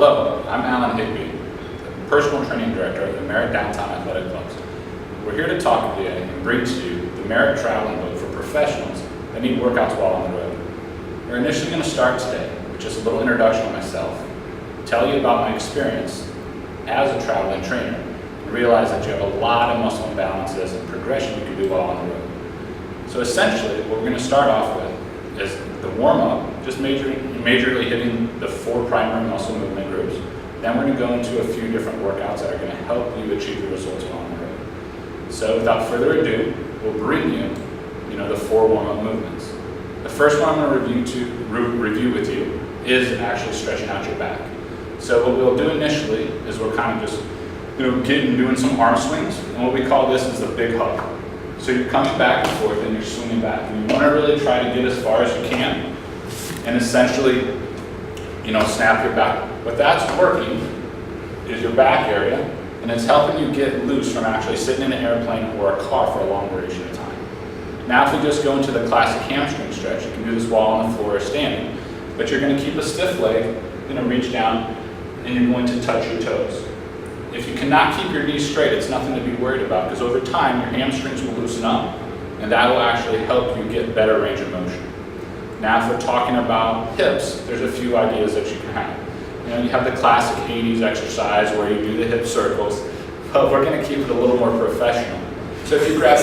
Hello, I'm Alan Higby, the Personal Training Director at the Merritt Downtown Athletic Clubs. We're here to talk today and bring to you the Merritt Traveling Book for professionals that need workouts while on the road. We're initially going to start today with just a little introduction on myself, tell you about my experience as a traveling trainer, and realize that you have a lot of muscle imbalances and progression you can do while on the road. So essentially, what we're going to start off with is the warm-up, just majorly hitting the 4 primary muscle movement groups. Then we're going to go into a few different workouts that are going to help you achieve the results while on the road. So without further ado, we'll bring you, the 4 warm-up movements. The first one I'm going to review with you is actually stretching out your back. So what we'll do initially is we're kind of just doing some arm swings, and what we call this is the big hug. So you're coming back and forth and you're swinging back. And you want to really try to get as far as you can and essentially, snap your back. What that's working is your back area, and it's helping you get loose from actually sitting in an airplane or a car for a long duration of time. Now if we just go into the classic hamstring stretch, you can do this while on the floor or standing, but you're going to keep a stiff leg, reach down, and you're going to touch your toes. If you cannot keep your knees straight, it's nothing to be worried about, because over time your hamstrings will loosen up, and that will actually help you get better range of motion. Now if we're talking about hips, there's a few ideas that you can have. You have the classic 80s exercise where you do the hip circles, but we're going to keep it a little more professional. So if you grab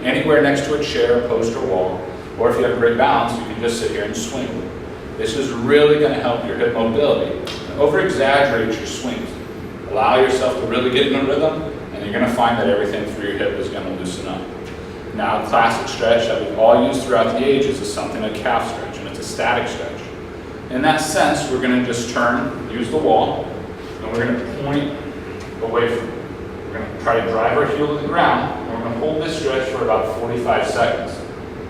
anywhere next to a chair, post, or wall, or if you have great balance, you can just sit here and swing. This is really going to help your hip mobility. Over-exaggerate your swings. Allow yourself to really get in a rhythm, and you're going to find that everything through your hip is going to loosen up. Now, a classic stretch that we've all used throughout the ages is something a calf stretch, and it's a static stretch. In that sense, we're going to just use the wall, and we're going to point away from it. We're going to try to drive our heel to the ground, and we're going to hold this stretch for about 45 seconds.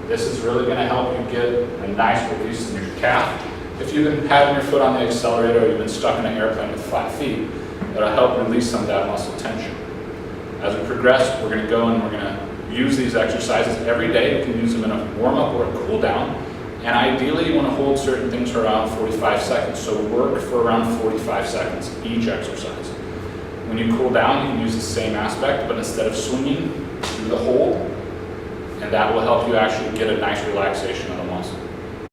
This is really going to help you get a nice release in your calf. If you've been patting your foot on the accelerator or you've been stuck in an airplane with flat feet, that'll help release some of that muscle tension. As we progress, we're going to go and we're going to use these exercises every day. You can use them in a warm-up or a cool-down. And ideally, you want to hold certain things for around 45 seconds. So work for around 45 seconds each exercise. When you cool down, you can use the same aspect, but instead of swinging, do the hold. And that will help you actually get a nice relaxation